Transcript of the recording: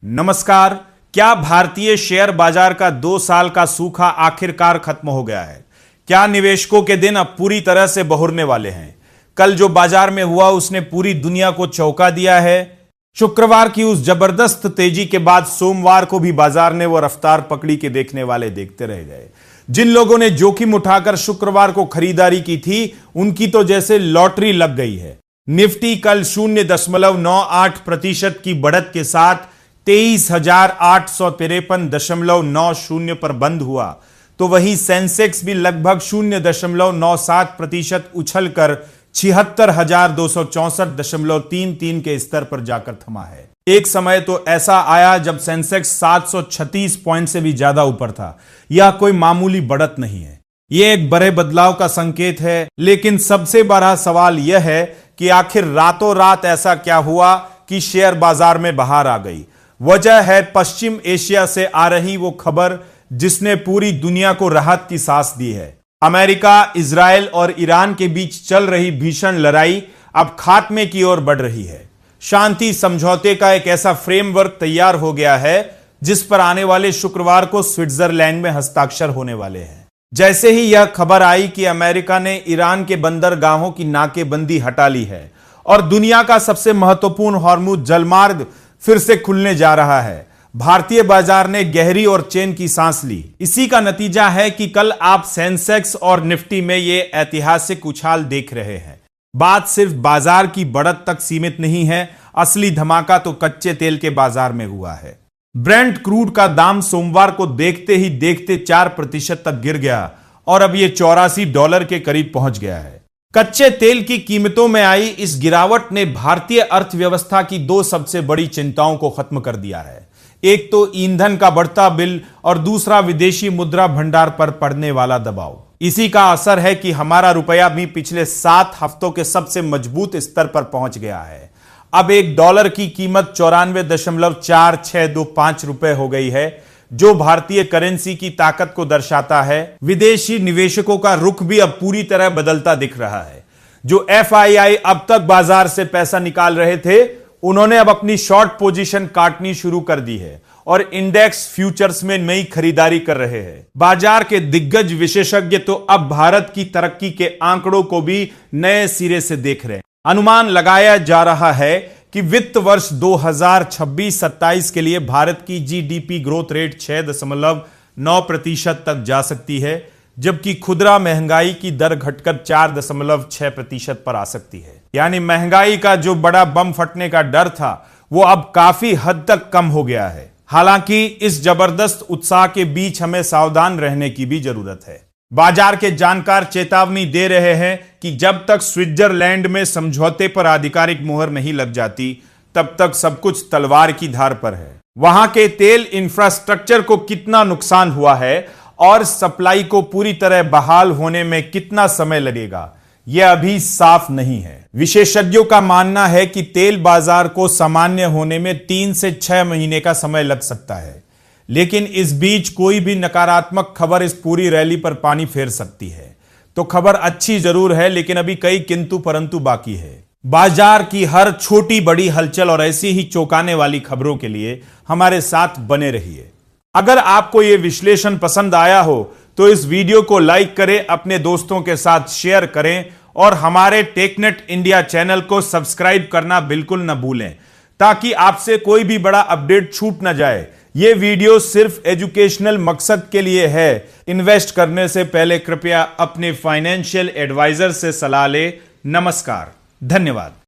नमस्कार। क्या भारतीय शेयर बाजार का 2 साल का सूखा आखिरकार खत्म हो गया है? क्या निवेशकों के दिन अब पूरी तरह से बहुरने वाले हैं? कल जो बाजार में हुआ उसने पूरी दुनिया को चौंका दिया है। शुक्रवार की उस जबरदस्त तेजी के बाद सोमवार को भी बाजार ने वो रफ्तार पकड़ी के देखने वाले देखते रह गए। जिन लोगों ने जोखिम उठाकर शुक्रवार को खरीदारी की थी उनकी तो जैसे लॉटरी लग गई है। निफ्टी कल 0.98% की बढ़त के साथ 23,853.90 पर बंद हुआ, तो वहीं सेंसेक्स भी लगभग 0.97% उछलकर 76,264.33 के स्तर पर जाकर थमा है। एक समय तो ऐसा आया जब सेंसेक्स 736 पॉइंट से भी ज्यादा ऊपर था। यह कोई मामूली बढ़त नहीं है, यह एक बड़े बदलाव का संकेत है। लेकिन सबसे बड़ा सवाल यह है कि आखिर रातों रात ऐसा क्या हुआ कि शेयर बाजार में बहार आ गई। वजह है पश्चिम एशिया से आ रही वो खबर जिसने पूरी दुनिया को राहत की सांस दी है। अमेरिका, इजराइल और ईरान के बीच चल रही भीषण लड़ाई अब खात्मे की ओर बढ़ रही है। शांति समझौते का एक ऐसा फ्रेमवर्क तैयार हो गया है जिस पर आने वाले शुक्रवार को स्विट्जरलैंड में हस्ताक्षर होने वाले हैं। जैसे ही यह खबर आई कि अमेरिका ने ईरान के बंदरगाहों की नाकेबंदी हटा ली है और दुनिया का सबसे महत्वपूर्ण हॉर्मुज जलमार्ग फिर से खुलने जा रहा है, भारतीय बाजार ने गहरी और चैन की सांस ली। इसी का नतीजा है कि कल आप सेंसेक्स और निफ्टी में ये ऐतिहासिक उछाल देख रहे हैं। बात सिर्फ बाजार की बढ़त तक सीमित नहीं है, असली धमाका तो कच्चे तेल के बाजार में हुआ है। ब्रेंट क्रूड का दाम सोमवार को देखते ही देखते 4% तक गिर गया और अब यह $84 के करीब पहुंच गया है। कच्चे तेल की कीमतों में आई इस गिरावट ने भारतीय अर्थव्यवस्था की 2 सबसे बड़ी चिंताओं को खत्म कर दिया है। एक तो ईंधन का बढ़ता बिल और दूसरा विदेशी मुद्रा भंडार पर पड़ने वाला दबाव। इसी का असर है कि हमारा रुपया भी पिछले 7 हफ्तों के सबसे मजबूत स्तर पर पहुंच गया है। अब $1 की कीमत 94.4625 रुपए हो गई है, जो भारतीय करेंसी की ताकत को दर्शाता है। विदेशी निवेशकों का रुख भी अब पूरी तरह बदलता दिख रहा है। जो FII अब तक बाजार से पैसा निकाल रहे थे, उन्होंने अब अपनी शॉर्ट पोजीशन काटनी शुरू कर दी है और इंडेक्स फ्यूचर्स में नई खरीदारी कर रहे हैं। बाजार के दिग्गज विशेषज्ञ तो अब भारत की तरक्की के आंकड़ों को भी नए सिरे से देख रहे हैं। अनुमान लगाया जा रहा है कि वित्त वर्ष 2026-27 के लिए भारत की GDP ग्रोथ रेट 6.9% तक जा सकती है, जबकि खुदरा महंगाई की दर घटकर 4.6% पर आ सकती है। यानी महंगाई का जो बड़ा बम फटने का डर था वो अब काफी हद तक कम हो गया है। हालांकि इस जबरदस्त उत्साह के बीच हमें सावधान रहने की भी जरूरत है। बाजार के जानकार चेतावनी दे रहे हैं कि जब तक स्विट्जरलैंड में समझौते पर आधिकारिक मुहर नहीं लग जाती, तब तक सब कुछ तलवार की धार पर है। वहां के तेल इंफ्रास्ट्रक्चर को कितना नुकसान हुआ है और सप्लाई को पूरी तरह बहाल होने में कितना समय लगेगा, यह अभी साफ नहीं है। विशेषज्ञों का मानना है कि तेल बाजार को सामान्य होने में 3 से 6 महीने का समय लग सकता है, लेकिन इस बीच कोई भी नकारात्मक खबर इस पूरी रैली पर पानी फेर सकती है। तो खबर अच्छी जरूर है, लेकिन अभी कई किंतु परंतु बाकी है। बाजार की हर छोटी बड़ी हलचल और ऐसी ही चौंकाने वाली खबरों के लिए हमारे साथ बने रहिए। अगर आपको यह विश्लेषण पसंद आया हो तो इस वीडियो को लाइक करें, अपने दोस्तों के साथ शेयर करें और हमारे टेकनेट इंडिया चैनल को सब्सक्राइब करना बिल्कुल न भूलें, ताकि आपसे कोई भी बड़ा अपडेट छूट न जाए। यह वीडियो सिर्फ एजुकेशनल मकसद के लिए है। इन्वेस्ट करने से पहले कृपया अपने फाइनेंशियल एडवाइजर से सलाह लें। नमस्कार, धन्यवाद।